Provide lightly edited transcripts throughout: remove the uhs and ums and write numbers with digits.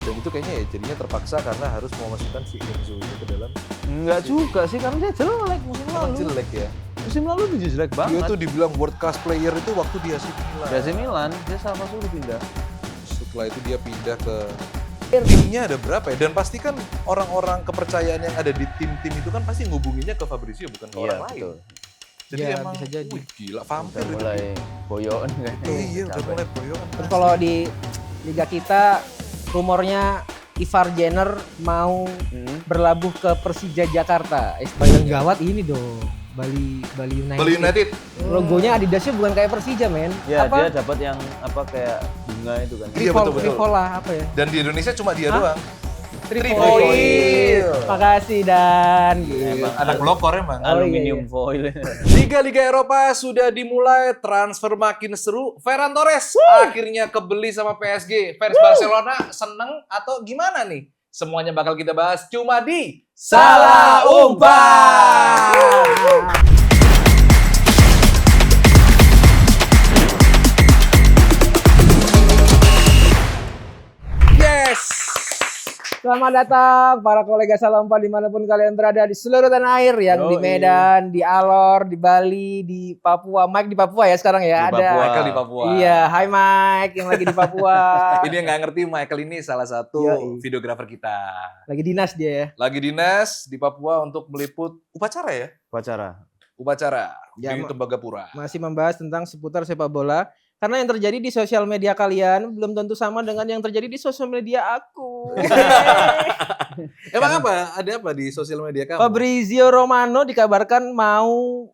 Dan itu kayaknya ya jadinya terpaksa karena harus memasukkan si Enzo ini ke dalam. Enggak juga sih, karena dia jelek musim Emang lalu. jelek ya. Musim lalu dia jelek Dia banget. tuh dibilang world class player itu waktu di AC Milan. Di AC Milan, dia sama suruh pindah. Setelah itu dia pindah ke timnya ada berapa ya? Dan pasti kan orang-orang kepercayaan yang ada di tim-tim itu kan pasti ngubunginnya ke Fabrizio bukan ke orang lain. betul. Jadi Ya, emang bisa jadi. wih, gila vampir Udah itu. mulai boyoan kan. Iya, udah mulai boyokan. Terus kalau di liga kita rumornya Ivar Jenner mau berlabuh ke Persija Jakarta. Yang gawat ini dong, Bali United. Bali United. Logonya Adidasnya bukan kayak Persija, men. Ya, apa? dia dapat yang apa kayak bunga itu kan. Iya, betul-betul. Trivola apa ya? Dan di Indonesia cuma dia Hah? doang. Trifoil. Makasih Dan. Emang Anak blokor emang. aluminium foil. Liga-liga Eropa sudah dimulai, transfer makin seru. Ferran Torres akhirnya kebeli sama PSG. Fans Barcelona seneng atau gimana nih? Semuanya bakal kita bahas cuma di Salah Umpan. Yes. Selamat datang para kolega Salah Umpan dimanapun kalian berada di seluruh tanah air, yang di Yoi. Medan, di Alor, di Bali, di Papua. Mike di Papua ya sekarang ya. Di Ada. Papua. Michael di Papua. Iya, hai Mike yang lagi di Papua. Ini yang nggak ngerti, Michael ini salah satu Yoi. videografer kita. Lagi dinas dia ya. Lagi dinas di Papua untuk meliput upacara ya? Pacara. Upacara Ya, di Tembagapura. Masih membahas tentang seputar sepak bola. Karena yang terjadi di sosial media kalian belum tentu sama dengan yang terjadi di sosial media aku. Emang apa? Ada apa di sosial media kamu? Fabrizio Romano dikabarkan mau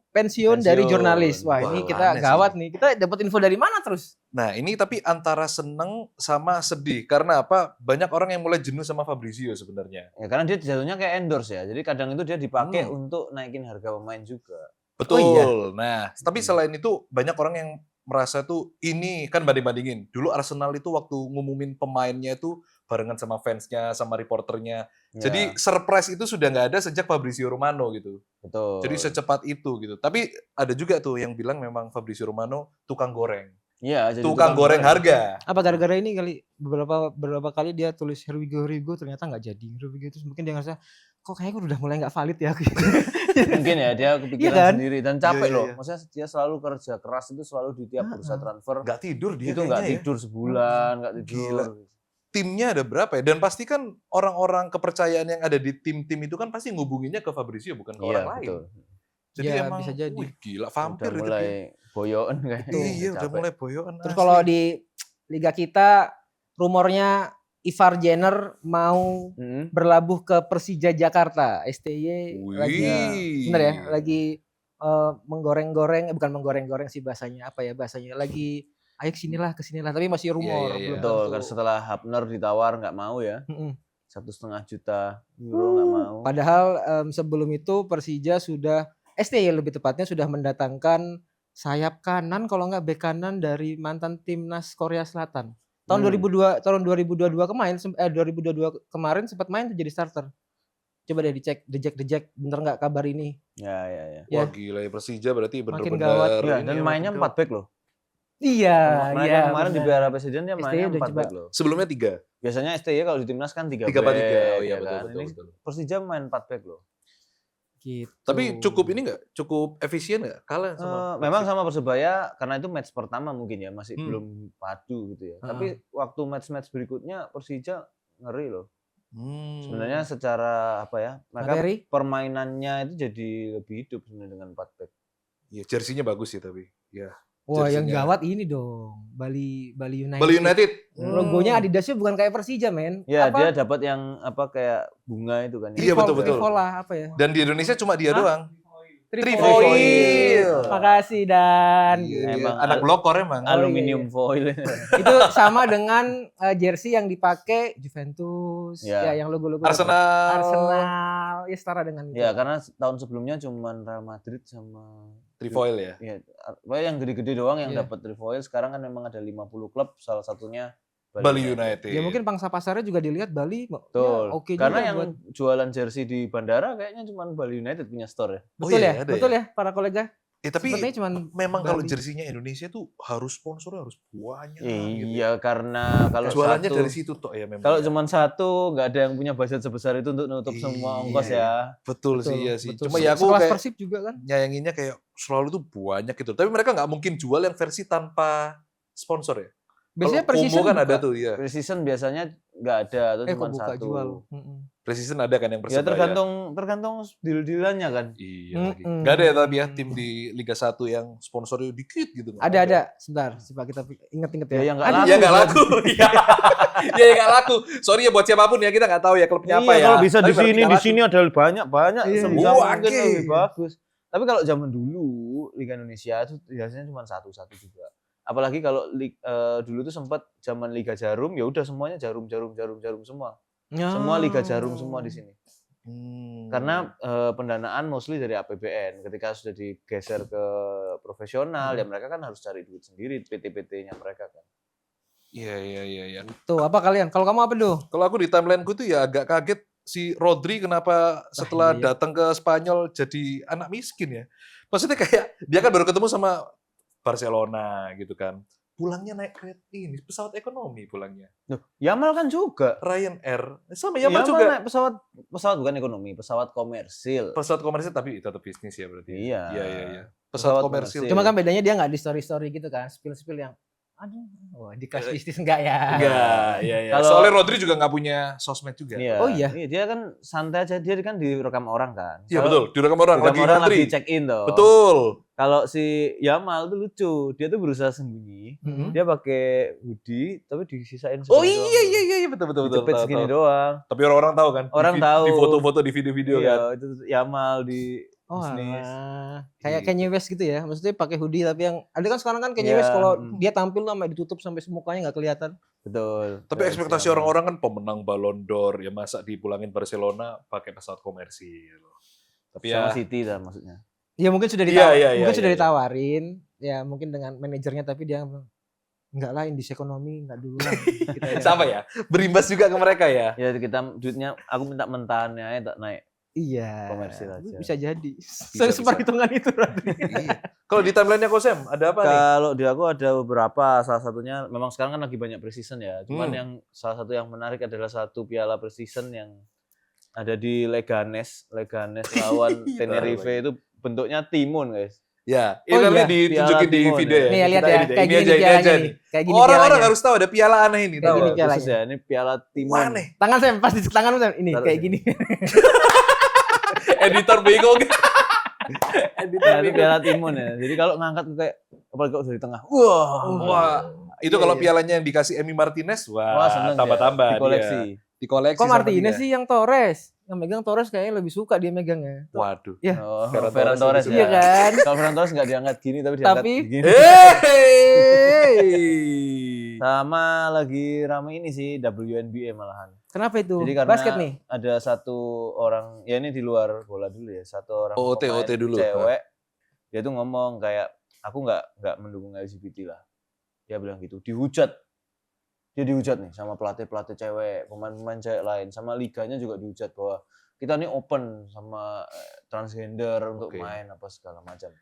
pensiun dari Pensiun. jurnalis. Wah, Wah, ini kita aneh gawat sih. nih. Kita dapat info dari mana terus? Nah, ini tapi antara seneng sama sedih. Karena apa? Banyak orang yang mulai jenuh sama Fabrizio sebenarnya. Ya karena dia jatuhnya kayak endorse ya. Jadi kadang itu dia dipakai Hmm. untuk naikin harga pemain juga. Betul. Oh, iya? Nah, tapi selain itu banyak orang yang merasa tuh ini kan banding-bandingin. Dulu Arsenal itu waktu ngumumin pemainnya itu barengan sama fansnya, sama reporternya. Ya, Jadi surprise itu sudah nggak ada sejak Fabrizio Romano gitu. betul. Jadi secepat itu gitu. Tapi ada juga tuh yang bilang memang Fabrizio Romano tukang goreng. Iya, jadi Tukang goreng harga. Apa gara-gara ini kali beberapa kali dia tulis here we go ternyata nggak jadi. Here we go terus mungkin dia ngerasa kok kayaknya udah mulai nggak valid ya. Mungkin ya dia kepikiran Iya kan? sendiri dan capek Iya, iya, loh. iya. Maksudnya dia selalu kerja keras itu selalu di tiap bursa transfer. Nggak tidur dia Itu nggak kayaknya ya. tidur sebulan, nggak tidur. Gila. Timnya ada berapa ya? Dan pasti kan orang-orang kepercayaan yang ada di tim-tim itu kan pasti ngubunginnya ke Fabrizio bukan ke Iya, orang lain. betul. Jadi Ya, emang bisa jadi. wih, gila vampir Udah itu mulai dia. boyoan kayaknya. Iya, udah Capek. mulai boyokan. Terus asli. kalau di liga kita rumornya Ivar Jenner mau Mm-mm. berlabuh ke Persija Jakarta. STY lagi Wih. bener ya, lagi menggoreng-goreng, bukan menggoreng-goreng sih bahasanya, apa ya bahasanya? Lagi ayo kesinilah, tapi masih rumor. Iya, iya, belum Betul, tentu. kan setelah Hapner ditawar nggak mau ya. Mm-mm. 1,5 juta euro nggak mau. Padahal sebelum itu Persija sudah STY lebih tepatnya sudah mendatangkan sayap kanan kalau nggak bek kanan dari mantan timnas Korea Selatan. Tahun 2022 kemarin 2022 kemarin sempat main tuh jadi starter. Coba deh dicek dejek bener nggak kabar ini? Ya, ya, ya. Ya. Wah gila ya Persija berarti Makin bener-bener. gawat. Iya, ini dan ya, mainnya makin 4 back loh. Iya, Mereka kemarin di bener. Piala Presiden dia STY mainnya udah 4 coba. back loh. gawat. Sebelumnya 3. Biasanya STY kalau di timnas kan 3 3 back. 3. Oh iya ya betul, kan? betul, Ini betul. Persija main 4 back loh. Gitu. Tapi cukup ini nggak? Cukup efisien nggak? Kalah sama Memang sama Persebaya karena itu match pertama mungkin ya masih Hmm. belum padu gitu ya. Heeh. Tapi waktu match-match berikutnya Persija ngeri loh. Hmm. Sebenarnya secara apa ya? Mereka Materi? permainannya itu jadi lebih hidup sebenarnya dengan 4 back. Iya, jersinya bagus sih tapi. Ya. Wah, yang jersinya. gawat ini dong. Bali United. Bali United. Logonya Adidasnya bukan kayak Persija, men. Ya, Apa? dia dapat yang apa kayak bunga itu kan. Iya, betul-betul. Trivola apa ya? Dan di Indonesia cuma dia Hah? doang. Trifoil. Makasih Dan. Iya, dia Emang anak blokor emang. aluminium foil. Itu sama dengan jersey yang dipakai Juventus, Ya. ya yang logo-logo Arsenal. Ya setara dengan itu. Ya, karena tahun sebelumnya cuman Real Madrid sama Trifoil ya. ya pokoknya yang gede-gede doang yang Iya. dapat trifoil. Sekarang kan memang ada 50 klub, salah satunya Bali United. Ya mungkin pangsa pasarnya juga dilihat Bali. Betul. Ya, oke Karena juga yang buat- jualan jersey di bandara kayaknya cuma Bali United punya store ya. Oh betul iya, ya, ada betul ya para kolega. Tapi Sepertinya cuman memang kalau Bali. jersinya Indonesia tuh sponsornya harus banyak. gitu. Iya, karena kalau Jualannya satu, dari situ toh ya memang. kalau ya. cuma satu nggak ada yang punya budget sebesar itu untuk nutup semua ongkos Iya, ya. Betul Betul, sih ya sih. betul. Cuma ya aku Sekelas kayak Persib juga kan. nyayanginnya kayak selalu tuh banyak gitu. Tapi mereka nggak mungkin jual yang versi tanpa sponsor ya. Biasanya Kalau Precision Kumu kan buka. ada tuh ya. Precision biasanya nggak ada atau Kok cuma buka satu. jual. Precision ada kan yang Ya Persebaya. tergantung deal-dealannya kan. Iya lagi. Nggak ada ya tapi ya tim di Liga 1 yang sponsornya dikit gitu. nggak Ada. Sebentar, coba kita inget-inget ya. Ya, yang nggak Ada. laku. Ya nggak laku. Iya. Ya nggak laku. Sorry ya buat siapapun ya, kita nggak tahu ya klubnya apa ya. Kalau bisa Tapi di berarti sini nggak di laku. sini ada banyak Iya, sebisa iya. mungkin Oke. lebih bagus. Tapi kalau zaman dulu Liga Indonesia itu biasanya cuma satu juga. Apalagi kalau dulu tuh sempat zaman Liga Jarum, ya udah semuanya jarum semua. Semua Liga Jarum semua di sini. Karena pendanaan mostly dari APBN. Ketika sudah digeser ke profesional, ya mereka kan harus cari duit sendiri, PT-PT-nya mereka kan. Iya. Tuh, apa kalian? Kalau kamu apa tuh? Kalau aku di timeline ku tuh ya agak kaget si Rodri kenapa setelah iya. datang ke Spanyol jadi anak miskin ya. Maksudnya kayak dia kan baru ketemu sama Barcelona gitu kan. Pulangnya naik kereta ini, pesawat ekonomi pulangnya. Loh, Yamal kan juga. Ryanair, sama Yamal juga. naik pesawat bukan ekonomi, pesawat komersil. Pesawat komersil tapi tetap bisnis ya berarti. Iya. Iya. Pesawat Pesawat komersil. komersil. Cuma kan bedanya dia nggak di story-story gitu kan, spill-spill yang aduh, wah di kelas bisnis enggak ya? Enggak, iya. Kalau- Soalnya Rodri juga nggak punya sosmed juga. Iya. Oh iya? Dia kan santai aja, dia kan direkam orang kan. Iya Kalau betul, direkam orang direkam orang ngantri. lagi check in toh. Betul. Kalau si Yamal tuh lucu, dia tuh berusaha sembunyi. Mhm. Dia pakai hoodie tapi disisain Oh segini doang. iya betul. Dijepit tahu, segini tahu. doang. Tapi orang-orang tahu kan. Orang di, tahu. Di foto-foto di video-video Iya, kan. itu Yamal di Oh, bisnis. alah. Kayak Gitu. Kanye West gitu ya. Maksudnya pakai hoodie tapi yang ada kan sekarang kan Kanye West Iya, kalau hmm. dia tampil sampai ditutup sampai semukanya nggak kelihatan. Betul. Tapi Kayak ekspektasi si Yamal. orang-orang kan pemenang Ballon d'Or ya masa dipulangin Barcelona pakai pesawat komersil. Tapi sama ya City lah maksudnya. Ya mungkin sudah Iya, mungkin iya, sudah iya. ditawarin ya mungkin dengan manajernya tapi dia enggak lah Indis ekonomi enggak dulu lah. Kita ya. sama ya, berimbas juga ke mereka ya. Ya kita duitnya aku minta mentahannya aja tak naik. Iya. Komersil aja. Bisa jadi. Bisa. Seperhitungan itu berarti. Iya. Kalau di timeline-nya Kosem, ada apa nih? Kalau di aku ada beberapa, salah satunya memang sekarang kan lagi banyak precision ya. Cuman yang salah satu yang menarik adalah satu piala precision yang ada di Leganes lawan Tenerife itu bentuknya timun, guys. Ya, Oh, ini nanti iya. ditunjukin Piala di Timur video ya. ya. Nih ya lihat Kita ya, edit kayak ini gini aja, ini pialanya aja nih. nih. Kayak gini Orang-orang pialanya. harus tahu ada piala aneh ini, Kayak tahu gini nggak? pialanya. Khusus ya, ini piala timun. Aneh. Tangan Sam, pas di tangan Sam. Ini Taruh kayak sini. gini. Editor bego. Editor Nah, itu bego. piala timun ya. Jadi kalau ngangkat tuh kayak apalagi kalau dari tengah. Wah. Wah, itu Iya, kalau iya. pialanya yang dikasih Emi Martinez, Wah, seneng dia. tambah-tambah Di koleksi. dia. Dikoleksi Kok sama Martinez dia. sih yang Torres? Yang megang Torres kayaknya lebih suka dia megangnya. Waduh. Ya. Oh, Ferran Ferran Torres Torres lebih Iya ya. kan? Kalau Ferran Torres nggak diangkat gini tapi diangkat Tapi- gini. Hey. Sama lagi rame ini sih WNBA malahan. Kenapa itu? Jadi karena Basket nih. ada satu orang, ya ini di luar bola dulu ya, satu orang OOT pemain dulu. cewek, dia tuh ngomong kayak aku nggak mendukung LGBT lah, dia bilang gitu, dia dihujat nih sama pelatih cewek, pemain cewek lain, sama liganya juga dihujat bahwa kita nih open sama transgender untuk Oke. main apa segala macam.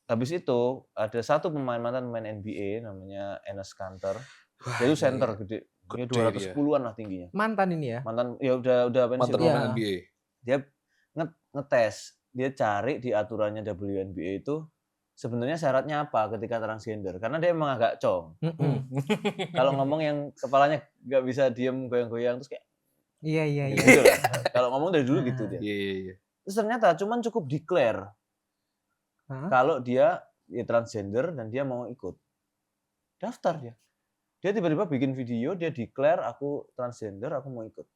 Habis itu ada satu mantan pemain NBA namanya Enes Kanter, dia tuh center gede. Dia Gede 210-an lah tingginya. Mantan ini ya. Mantan ya udah pensiun. Mantan Iya. pemain NBA. Dia ngetes, dia cari di aturannya WNBA itu sebenarnya syaratnya apa ketika transgender, karena dia emang agak cong. Kalau ngomong yang kepalanya nggak bisa diem goyang-goyang terus kayak Iya. gitu lah. Kalau ngomong dari dulu gitu dia. Iya. Terus ternyata cuman cukup declare Hah? kalau dia ya transgender dan dia mau ikut, daftar dia. Dia tiba-tiba bikin video, dia declare aku transgender, aku mau ikut.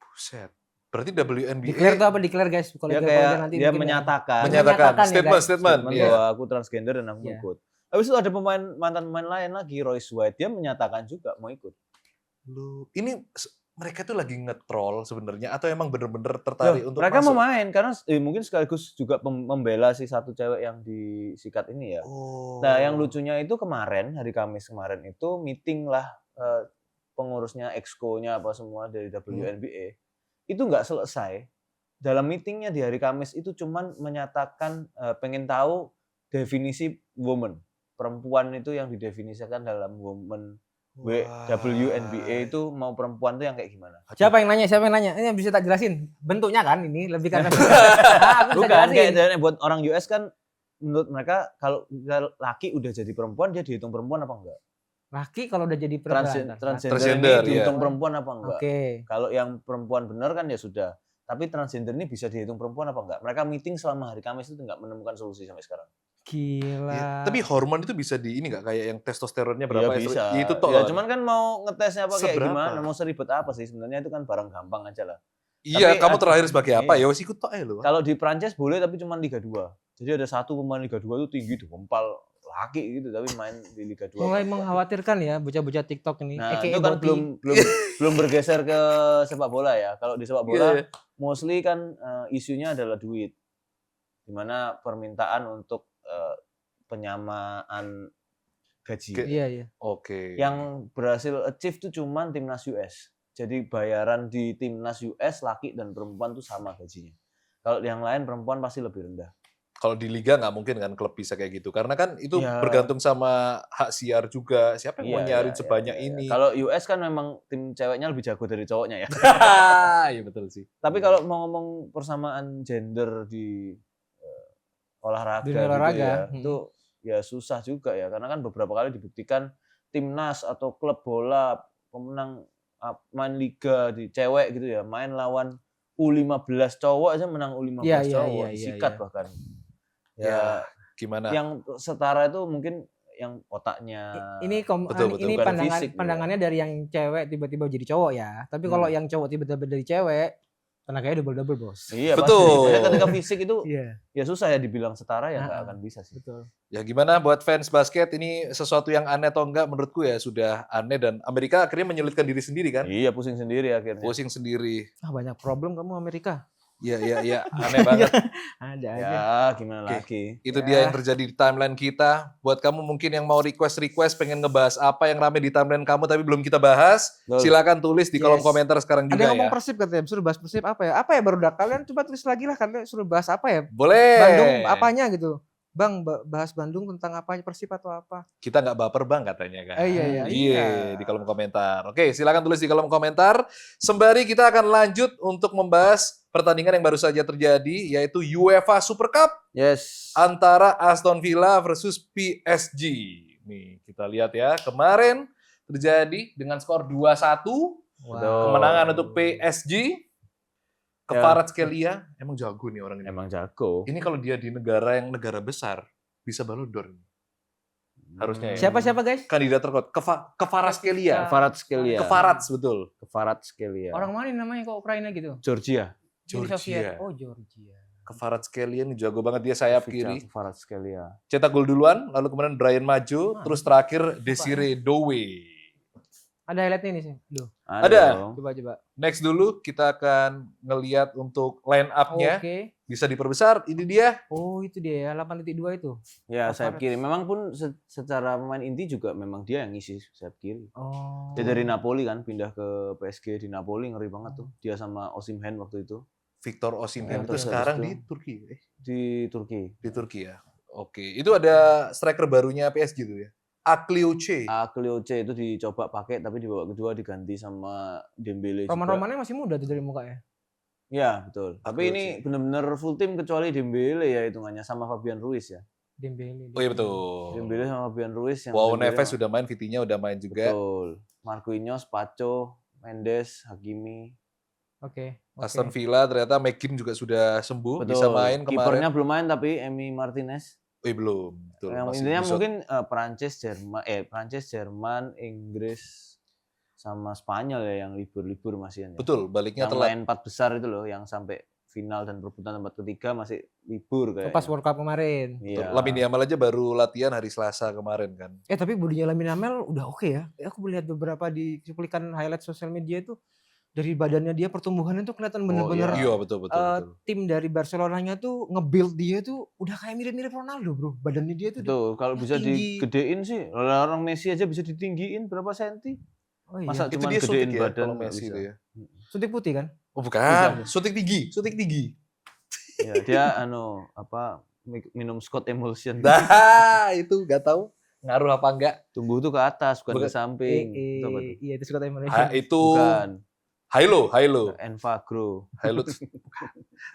Buset. Berarti WNBA Declare itu apa declare guys? Kalau Dia di kayak Jakarta nanti dia mungkin ya. menyatakan menyatakan Menyatakan ya, statement, guys. statement. Iya. bahwa aku transgender dan aku mau Iya. ikut. Habis itu ada mantan pemain lain lagi, Royce White, dia menyatakan juga mau ikut. Lu, ini mereka tuh lagi nge-troll sebenarnya atau emang bener-bener tertarik untuk Mereka masuk? mau main karena mungkin sekaligus juga membela si satu cewek yang disikat ini ya. Oh. Nah, yang lucunya itu kemarin, hari Kamis kemarin itu meeting lah pengurusnya, exco-nya apa semua dari WNBA. Itu nggak selesai. dalam meetingnya di hari Kamis itu cuman menyatakan pengen tahu definisi woman. Perempuan itu yang didefinisikan dalam woman WNBA itu mau perempuan tuh yang kayak gimana? Siapa yang nanya? Ini yang bisa tak jelasin. Bentuknya kan ini lebih karena aku bisa Bukan jelasin. kayak buat orang US kan menurut mereka kalau laki udah jadi perempuan dia dihitung perempuan apa enggak? Laki kalau udah jadi perempuan. Transgender iya. ini dihitung perempuan apa enggak? Oke. Kalau yang perempuan benar kan ya sudah. Tapi transgender ini bisa dihitung perempuan apa enggak? Mereka meeting selama hari Kamis itu enggak menemukan solusi sampai sekarang. Gila. Ya, tapi hormon itu bisa di ini nggak kayak yang testosteronnya Ya berapa bisa. Ya, itu toh. Ya, cuman kan mau ngetesnya apa kayak Seberapa? gimana? Mau seribet apa sih? Sebenarnya itu kan barang gampang aja lah. Iya, Tapi kamu terakhir sebagai apa? iya. Ya wes ikut toh lo. Kalau di Prancis boleh tapi cuma Liga 2. Jadi ada satu pemain Liga 2 itu tinggi gempal laki gitu tapi main di Liga 2. Mulai mengkhawatirkan ya bocah-bocah TikTok ini. Nah, AKA itu kan Boti. belum bergeser ke sepak bola ya. Kalau di sepak bola Iya. mostly kan isunya adalah duit. Dimana permintaan untuk penyamaan gaji. Iya. Oke. Yang berhasil achieve tuh cuman timnas US. Jadi bayaran di timnas US laki dan perempuan tuh sama gajinya. Kalau yang lain perempuan pasti lebih rendah. Kalau di liga nggak mungkin kan klub bisa kayak gitu karena kan itu Ya. bergantung sama hak siar juga. Siapa yang mau Iya, nyarin iya, sebanyak iya. ini? Kalau US kan memang tim ceweknya lebih jago dari cowoknya ya. Iya betul sih. Tapi kalau mau ngomong persamaan gender di olahraga, Dunia olahraga, gitu ya, itu ya susah juga ya karena kan beberapa kali dibuktikan timnas atau klub bola pemenang main liga di cewek gitu ya main lawan U15 cowok aja menang U15 Iya, cowok iya, disikat iya. bahkan Ya, gimana? yang setara itu mungkin yang otaknya Ini Betul, ini bukan pandangan fisik, pandangannya dari yang cewek tiba-tiba jadi cowok ya. Tapi kalau yang cowok tiba-tiba jadi cewek, tenaganya double bos. iya Betul. pasti. Maksudnya ketika fisik itu Iya, ya susah ya dibilang setara ya nggak Ah, akan bisa sih. betul. Ya gimana buat fans basket ini sesuatu yang aneh atau enggak menurutku ya sudah aneh dan Amerika akhirnya menyulitkan diri sendiri kan? Iya pusing sendiri akhirnya. Pusing sendiri. Banyak problem kamu Amerika. Iya, aneh banget. Ada aja. Ya gimana Oke. lagi. Itu Ya. dia yang terjadi di timeline kita. Buat kamu mungkin yang mau request pengen ngebahas apa yang rame di timeline kamu tapi belum kita bahas, Betul. silakan tulis di kolom Yes. komentar sekarang Ada juga yang ngomong ya. Persib katanya, suruh bahas Persib apa ya? Apa ya baru dah kalian coba tulis lagi lah kalian suruh bahas apa ya? Boleh. Bandung apanya gitu. Bang, bahas Bandung tentang apa Persib atau apa? Kita nggak baper bang katanya kan. Iya. Iya, di kolom komentar. Oke, silakan tulis di kolom komentar. Sembari kita akan lanjut untuk membahas pertandingan yang baru saja terjadi, yaitu UEFA Super Cup Yes. antara Aston Villa versus PSG. Nih, kita lihat ya. Kemarin terjadi dengan skor 2-1. Betul. Kemenangan untuk PSG. Kvaratskhelia, emang jago nih orang ini. Emang jago. Ini kalau dia di negara besar, bisa Ballon d'Or. Harusnya ya. Siapa guys? Kandidat terkuat. Kvaratskhelia. Kvaratskhelia. Kvarats, betul. Kvaratskhelia. Orang mana namanya kok Ukraina gitu? Georgia. Uni Georgia. Soviet. Oh, Georgia. Kvaratskhelia ini jago banget, dia sayap kiri. Kvaratskhelia. Cetak gol duluan, lalu kemudian Brian maju, terus terakhir Desiree Doué. Ada highlightnya nih sih. Duh. Ada. dong. Coba. Next dulu kita akan ngeliat untuk line up-nya. Oke. Bisa diperbesar, ini dia. Oh, itu dia ya, 8.2 itu. Ya Kvarat. sayap kiri. Memang pun secara pemain inti juga memang dia yang ngisi sayap kiri. Oh. Dia dari Napoli kan pindah ke PSG di Napoli ngeri banget tuh. Dia sama Osimhen waktu itu Victor Osimhen Ya, itu terus sekarang habis di itu. Turki. di Turki. Di Turki ya. Oke, itu ada striker barunya PSG tuh ya. Aklioche. Aklioche itu dicoba pakai tapi di babak kedua diganti sama Dembele juga. Roman-Romannya masih muda tuh dari mukanya. Ya, betul. Tapi Aklioche. ini benar-benar full tim kecuali Dembele ya hitungannya sama Fabian Ruiz ya. Dembele. Oh iya betul. Dembele sama Fabian Ruiz yang Wow, Dembele Neves sudah main, Vitinha udah main juga. betul. Marquinhos, Pacho, Mendes, Hakimi. Oke. Aston Villa ternyata McGinn juga sudah sembuh, Betul. bisa main Kipernya kemarin. belum main tapi Emi Martinez. Belum. Betul, Yang masih intinya Bisot. mungkin Prancis, Jerman, Inggris sama Spanyol ya yang libur-libur masih ya. Betul, baliknya Yang telat. main 4 besar itu loh yang sampai final dan perebutan tempat ketiga masih libur kayaknya. Pas World Cup kemarin. Iya. Lamine Yamal aja baru latihan hari Selasa kemarin kan. Tapi bodinya Lamine Yamal udah oke ya. Aku melihat beberapa di cuplikan highlight sosial media itu dari badannya dia pertumbuhannya tuh kelihatan bener-bener Iya, betul. tim dari Barcelonanya tuh nge-build dia tuh udah kayak mirip-mirip Ronaldo, Bro. Badannya dia tuh Betul, kalau bisa tinggi. digedein sih. Orang Messi aja bisa ditinggiin berapa senti? Oh iya. Masa Itu cuman dia gedein suntik ya badan kalau nggak Messi bisa. itu ya. Suntik putih kan? Oh bukan, syuting tinggi. Ya, dia minum Scott Emulsion. Nah, itu nggak tahu ngaruh apa enggak. Tumbuh tuh ke atas, bukan Bukan. ke samping. Itu apa tuh? Iya itu Scott Emulsion. Itu Bukan. Hilo. Enfagrow. Hilo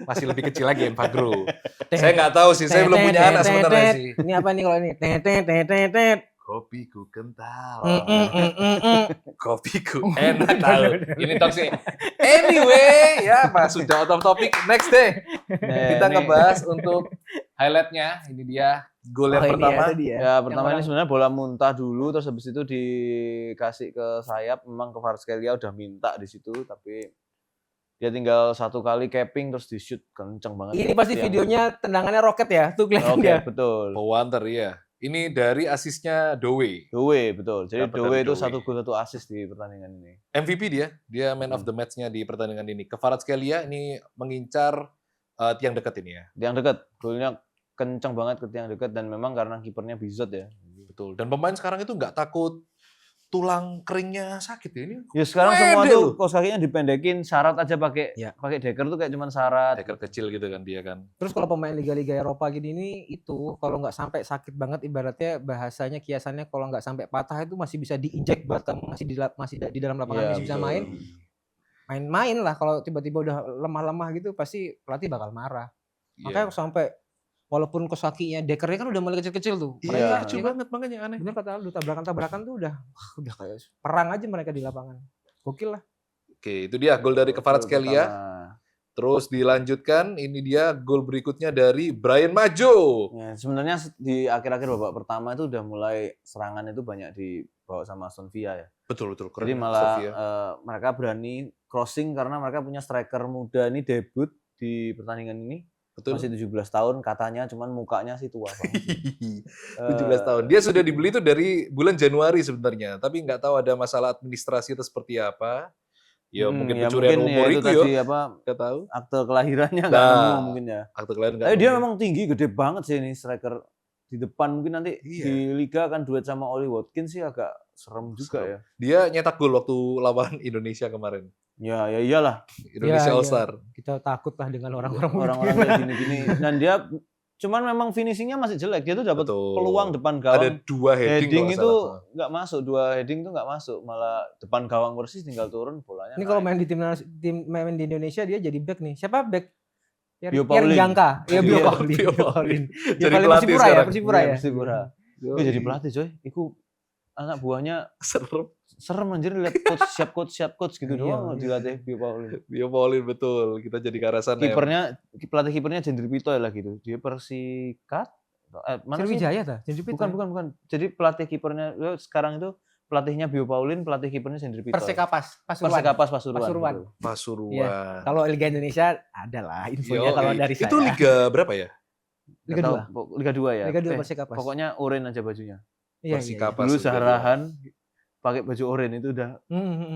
masih lebih kecil lagi Enfagrow. Saya nggak tahu sih, saya belum punya anak sebenarnya sih. Ini apa nih kalau ini? Tet. Kopiku kental. Mm. Kopiku enak tahu. Ini toxic. Anyway, ya Pak sudah out of topic. Next deh. Kita ngebahas untuk highlightnya. Ini dia gol yang pertama. Ya pertama ini sebenarnya bola muntah dulu, terus habis itu dikasih ke sayap. Memang Kvaratskhelia udah minta di situ, tapi dia tinggal satu kali capping terus di shoot kenceng banget. Ini pasti videonya tendangannya roket ya, tuh kelihatan Oke, dia. betul. Powanter ya. Ini dari asisnya Dowe. Dowe, betul. Jadi Dapat Dowe dari itu Dowe. 1 gol 1 assist di pertandingan ini. MVP dia man of the match-nya di pertandingan ini. Kvaratskhelia ini mengincar tiang dekat ini ya. Tiang dekat, golnya kenceng banget ke tiang dekat dan memang karena kipernya Bizot ya. Betul. Dan pemain sekarang itu nggak takut tulang keringnya sakit ya ini. Ya sekarang Wede semua lu. tuh kaos kakinya dipendekin, syarat aja pakai Ya. deker tuh kayak cuman syarat. Hacker kecil gitu kan dia kan. Terus kalau pemain liga-liga Eropa gini ini itu kalau nggak sampai sakit banget ibaratnya bahasanya kiasannya kalau nggak sampai patah itu masih bisa diinjek bahkan masih di dalam lapangan Iya, masih bisa betul. main lah kalau tiba-tiba udah lemah-lemah gitu pasti pelatih bakal marah. Makanya Iya. sampai walaupun kos kakinya dekernya kan udah mulai kecil-kecil tuh. Iya, Iya. lucu banget makanya aneh. Bener kata lu tabrakan-tabrakan tuh udah kayak perang aja mereka di lapangan. Gokil lah. Oke, itu dia gol dari Kvaratskhelia. Terus dilanjutkan, ini dia gol berikutnya dari Brian Majo. Ya, sebenarnya di akhir-akhir babak pertama itu udah mulai serangan itu banyak dibawa sama Aston Villa ya. Betul. Keren. Jadi malah Sofia. mereka berani crossing karena mereka punya striker muda ini debut di pertandingan ini. Betul. Masih 17 tahun katanya, cuman mukanya sih tua banget. 17 tahun. Dia sudah dibeli itu dari bulan Januari sebenarnya, tapi nggak tahu ada masalah administrasi atau seperti apa. Ya mungkin pencurian umur itu itu tadi ya. apa Nggak tahu. akte kelahirannya nggak Nah, nemu mungkin ya. Akte kelahiran nggak Tapi dia nemu. memang tinggi, gede banget sih ini striker di depan. Mungkin nanti Iya. di Liga kan duet sama Oli Watkins sih agak serem juga Serem. ya. Dia nyetak gol waktu lawan Indonesia kemarin. Ya iyalah. Indonesia Iya, All Star. Kita takut lah dengan orang-orang begitu. Orang-orang kayak gini-gini. Dan dia cuman memang finishingnya masih jelek. Dia tuh dapat Betul. peluang depan Ada gawang. 2 heading, Heading kalau nggak itu salah. nggak masuk, 2 heading itu nggak masuk. Malah depan gawang persis tinggal turun bolanya. Ini kalau naik. main di main di Indonesia dia jadi back nih. Siapa back? Bio Paulin. Jangka. Ya Bio Iya, Paulin. Bio Paulin. Dia Jadi paling pelatih Persipura ya, sekarang. Persipura Iya, ya. Persipura. Dia jadi pelatih coy. Iku anak buahnya Serem. serem anjir lihat siap coach gitu Iya, doang iya. dilatih Bio Paulin. Bio Paulin betul. Kita jadi karasan ya. Pelatih kipernya Jendri Pito ya lah gitu. Dia Persikat. Mana sih? Sriwijaya ta? Jadi Bukan. Jadi pelatih kipernya sekarang itu pelatihnya Bio Paulin, pelatih kipernya Jendri Pito. Persekapas Pasuruan. Persekapas Pasuruan. Pasuruan. betul. Pasuruan. Iya. Kalau Liga Indonesia ada lah infonya Yoi. kalau dari saya. Itu liga berapa ya? Liga Nggak 2. tahu, Liga 2 ya. Liga 2 Persekapas. Pokoknya oranye aja bajunya. Iya, Persikapas. Dulu Liga dua. Zahrahan pakai baju oranye itu udah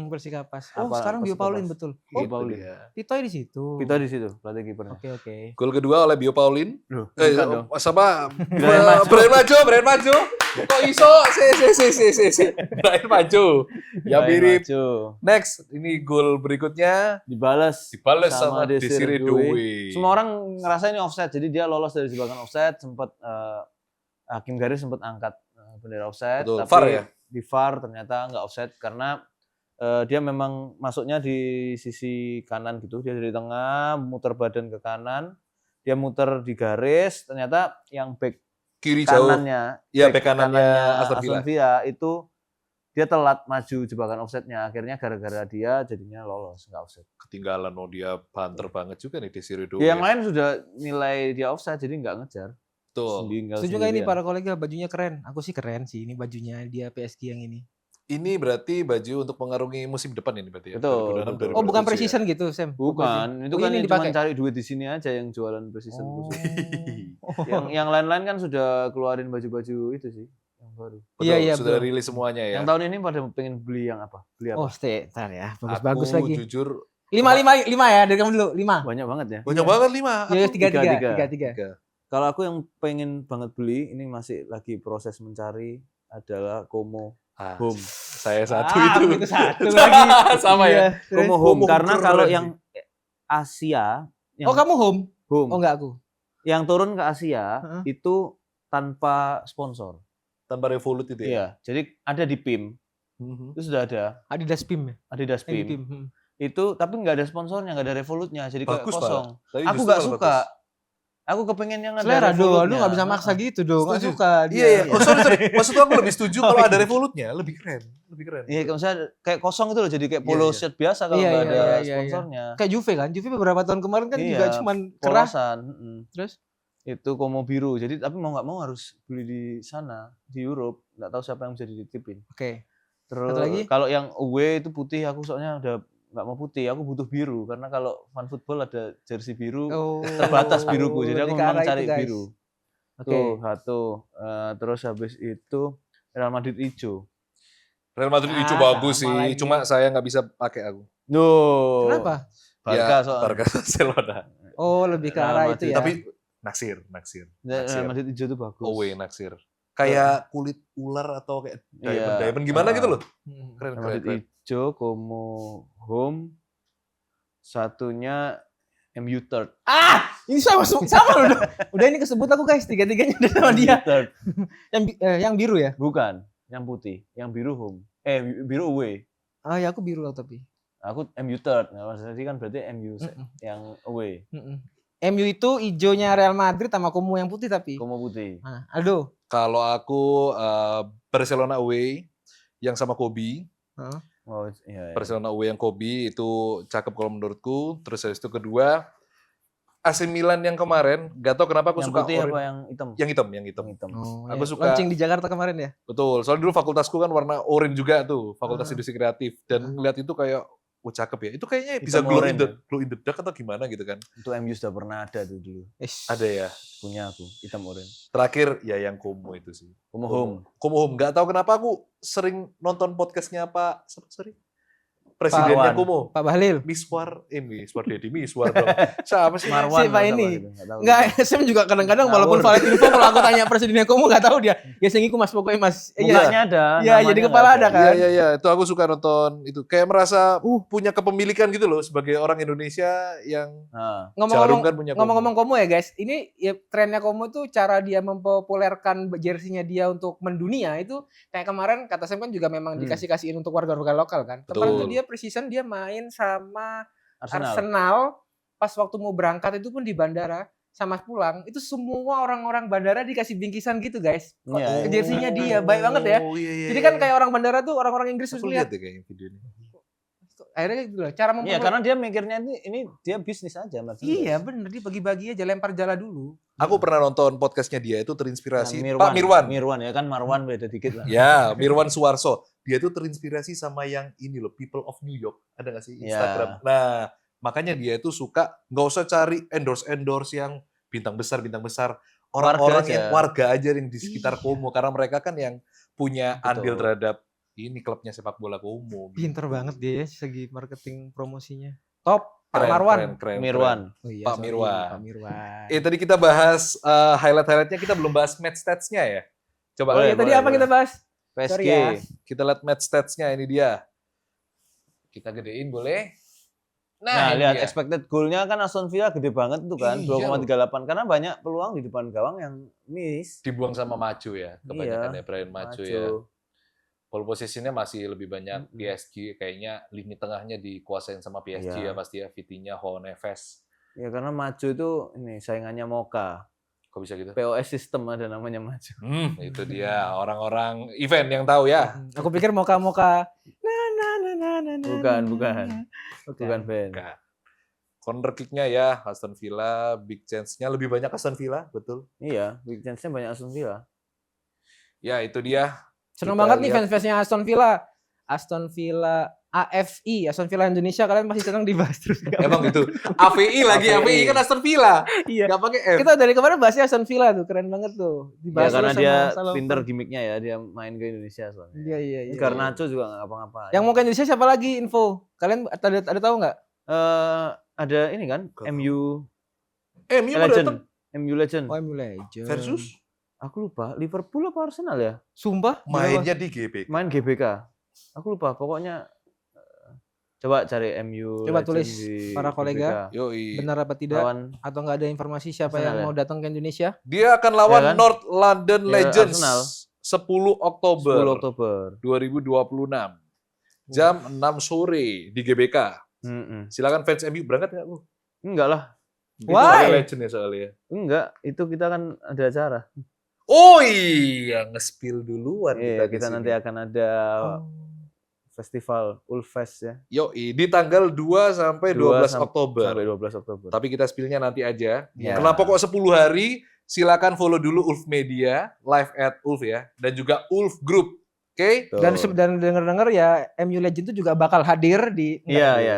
Persikapas. Oh, Apa, sekarang Bio Persikapas? Paulin betul. Bio Oh, Paulin. Dia. Pitoy di situ. Pito di situ pelatih kipernya. Oke. Gol kedua oleh Bio Paulin. Loh, bukan dong. Sama Brian Majo. Brian Majo. Kok iso? Si. Brian Majo. Ya Brian mirip. Majo. Next, ini gol berikutnya Dibalas dibales sama Desire Doué. Semua orang ngerasa ini offside, jadi dia lolos dari jebakan offside. Sempat hakim garis sempat angkat bendera offside, Betul, tapi VAR ya? di VAR ternyata nggak offside karena dia memang masuknya di sisi kanan gitu. Dia dari tengah muter badan ke kanan, dia muter di garis. Ternyata yang back Kiri jauh. kanannya, Iya, back kanannya Aston Villa. Villa itu dia telat maju jebakan offside-nya. Akhirnya gara-gara dia jadinya lolos nggak offside. Ketinggalan, dia banter banget juga nih Desire Doué. Yang lain sudah nilai dia offside jadi nggak ngejar. Betul. Setuju nggak ini para kolega bajunya keren? Aku sih keren sih ini bajunya dia PSG yang ini. Ini berarti baju untuk mengarungi musim depan ini berarti ya? Betul, 2026, betul. Oh, bukan 2027 ya? precision gitu, Sam. Bukan, itu Oh, kan ini yang cuma dipakai. cari duit di sini aja yang jualan precision. Oh. Yang lain-lain kan sudah keluarin baju-baju itu sih yang baru. Betul, Iya, sudah betul. rilis semuanya ya. Yang tahun ini pada pengen beli yang apa? Beli apa? Oh, stay, ntar ya. Aku Bagus lagi. jujur 5 ya dari kamu dulu. 5. Banyak banget ya. banyak banget 5. Ya, 3. Tiga. Kalau aku yang pengen banget beli, ini masih lagi proses mencari adalah Como Home. Saya satu itu. Itu satu lagi. Sama ya. Iya, terus. Como Home Como karena keren kalau sih. yang Asia yang Oh, kamu home? home, Oh, enggak aku. yang turun ke Asia Heeh. itu tanpa sponsor. Tanpa Revolut itu ya. Iya, jadi ada di PIM. Mhm. Itu sudah ada Adidas PIM ya? Adidas Yang di PIM. PIM. Itu tapi nggak ada sponsornya, nggak ada Revolutnya, jadi kayak Bagus, kosong. Pak. Tadi Aku justru nggak malah suka. bagus. Aku kepengen yang ada Selera dong, Revolutnya. lu nggak bisa maksa gitu dong. Nggak Setuju. suka Iya, iya. dia. Oh, sorry. Maksud aku lebih setuju kalau ada Revolutnya, lebih keren. Lebih keren. Iya, kayak misalnya kayak kosong itu loh, jadi kayak Iya, polo iya. shirt biasa kalau Iya, nggak iya, ada iya, iya, iya. sponsornya. Kayak Juve kan? Juve beberapa tahun kemarin kan juga Iya, cuman kerah. polosan. Terus? Itu Como biru. Jadi tapi mau nggak mau harus beli di sana, di Europe. Nggak tahu siapa yang bisa dititipin. Oke. Terus Satu lagi? kalau yang away itu putih, aku soalnya udah nggak mau putih, aku butuh biru karena kalau fan football ada jersey biru Oh, terbatas biruku, jadi aku lebih ke memang arah cari itu, guys. biru. Oke. Tuh satu. Terus habis itu Real Madrid hijau. Real Madrid hijau Ah, bagus sama sih, lagi. cuma saya nggak bisa pakai aku. Duh. Kenapa? Barca Ya, soalnya. Barca Barcelona. Oh, lebih ke Real arah Madrid. itu ya. Tapi naksir. Real Madrid hijau itu bagus. Away naksir. Kayak kulit ular atau kayak Iya. diamond gimana gitu loh. Hmm. Keren, Real keren, Madrid keren. hijau, Como home. Satunya MU third. Ah, ini sama loh. Udah ini kesebut aku guys, tiga-tiganya udah sama dia. MU third. Yang biru ya? Bukan, yang putih, yang biru home. Biru away. Ah, ya aku biru lah tapi. Aku MU third. Nah, maksudnya kan berarti MU Mm-mm. yang away. MU itu hijaunya Real Madrid sama Como yang putih tapi. Como putih. Nah, Aldo. Kalau aku Barcelona away yang sama Kobe. Oh iya. Barcelona away yang Kobe itu cakep kalau menurutku. Terus habis itu kedua AC Milan yang kemarin, gak tau kenapa aku Yang suka putih orange. apa yang hitam? Yang hitam, yang hitam. Yang hitam. Oh, Aku ya. suka- Launching di Jakarta kemarin ya? Betul, soalnya dulu fakultasku kan warna orange juga tuh, Fakultas Ah. Industri Kreatif. Dan Ah. lihat itu kayak, cakep ya. Itu kayaknya Hitam bisa glow in, orange glow in the dark atau gimana gitu kan. Itu MU sudah pernah ada tuh dulu. Ada ya. Punya aku, hitam orange. Terakhir ya yang Como itu sih. Como home. Como home. Gak tahu kenapa aku sering nonton podcastnya Pak, sorry. Presidennya Marwan. Como. Pak Bahlil. Miswar Dedi, Miswar dong. Siapa sih? Marwan. Si Pak atau ini. apa gitu, nggak tahu. Enggak, Sam juga kadang-kadang Ngawur. walaupun valid info kalau aku tanya presidennya Como enggak tahu dia. Ya sengiku Mas pokoknya Mas. Mukanya ada. Iya, namanya jadi nggak kepala ada kan? Iya. Itu aku suka nonton itu. Kayak merasa punya kepemilikan gitu loh sebagai orang Indonesia yang Nah, Jarum Ngomong-ngomong kan punya Como. ngomong-ngomong Como ya guys, ini ya trennya Como tuh cara dia mempopulerkan jersinya dia untuk mendunia itu kayak kemarin kata Sam kan juga memang dikasih-kasihin untuk warga-warga lokal kan. Kemarin Betul. tuh dia preseason dia main sama Arsenal. Arsenal pas waktu mau berangkat itu pun di bandara sama pulang itu semua orang-orang bandara dikasih bingkisan gitu guys. Iya. Jersinya dia baik banget ya. Oh, iya. Jadi kan kayak orang bandara tuh orang-orang Inggris terus aku lihat lihat deh kayaknya video ini. akhirnya gitu loh cara Iya, mempopuler. karena dia mikirnya ini dia bisnis aja. merchandise. Iya bener dia bagi-bagi aja lempar jala dulu. Aku pernah nonton podcastnya dia itu terinspirasi Nah, Pak Mirwan. Mirwan ya kan Marwan beda dikit lah. Ya, Mirwan Suwarso. Dia tuh terinspirasi sama yang ini loh, People of New York. Ada nggak sih Ya. Instagram? Nah, makanya dia itu suka nggak usah cari endorse yang bintang besar. Orang-orang Warga yang aja. warga aja yang di sekitar Iya. Como. Karena mereka kan yang punya Betul. andil terhadap ini klubnya sepak bola Como. Pinter gitu. banget dia ya segi marketing promosinya. Top Pak Keren, Marwan. keren. Mirwan. Oh iya, Pak sorry, Mirwan. Pak Mirwan. Tadi kita bahas highlight-highlightnya, kita belum bahas match stats-nya ya. Coba Oh iya, tadi apa kita bahas? PSG. Sorry ya. kita lihat match stats-nya, ini dia. Kita gedein boleh? Nah, ini lihat dia. expected goal-nya kan Aston Villa gede banget tuh kan, Iya 2,38 karena banyak peluang di depan gawang yang miss. Dibuang sama Maju ya, kebanyakan Iya, ya Brian Maju Maju. ya. Pole positionnya masih lebih banyak Mm-mm. PSG, kayaknya lini tengahnya dikuasain sama PSG Iya. ya pasti ya, Vitinha, Neves. Ya karena Maju itu ini saingannya Moka. Kok bisa gitu? POS system ada namanya Maju. Itu dia orang-orang event yang tahu ya. Aku pikir moka-moka. Bukan. Bukan Ben. Enggak. Corner kick-nya ya Aston Villa, big chance-nya lebih banyak Aston Villa, betul. Iya, big chance-nya banyak Aston Villa. Ya itu dia. Seneng Kita banget nih lihat. fans-fansnya Aston Villa. Aston Villa AFI, Aston Villa Indonesia kalian masih senang dibahas terus. Emang itu AVI lagi, AVI kan Aston Villa. Iya. Enggak pakai F. Kita dari kemarin bahasnya Aston Villa tuh, keren banget tuh. Ya Dibahas karena terus dia sama Salah. pinter gimmicknya ya, dia main ke Indonesia soalnya. Iya. Garnacho juga nggak ngapa-ngapain. Yang mau ke Indonesia siapa lagi info? Kalian ada tahu nggak? Ada ini kan, Gak MU MU udah Legend. datang MU Legend. Oh, MU Legend. versus Aku lupa, Liverpool apa Arsenal ya? Sumpah? mainnya di GBK. Main GBK. Aku lupa, pokoknya Coba cari MU. Coba Legend tulis di para kolega. GBK. Yoi. Benar apa tidak? Lawan Atau nggak ada informasi siapa Arsenal yang ya? mau datang ke Indonesia? Dia akan lawan Ya kan? North London Ya, Legends Arsenal. 10 Oktober 10 Oktober. 2026. Jam 6 sore di GBK. Mm-mm. Silakan fans MU berangkat nggak lu? Enggak lah. Itu Why? ada Legend ya soalnya. Enggak, itu kita kan ada acara. Oh iya, nge-spill duluan Iya, di kita sini. nanti akan ada Oh. festival Ulfest ya. Yoi, di tanggal 2 sampai 12 Oktober. Sampai 12 Oktober. Tapi kita spillnya nanti aja. Ya. Kenapa kok 10 hari? Silakan follow dulu Ulf Media, live at Ulf ya. Dan juga Ulf Group. Oke? Tuh. Dan dengar-dengar ya MU Legend itu juga bakal hadir di Iya, iya.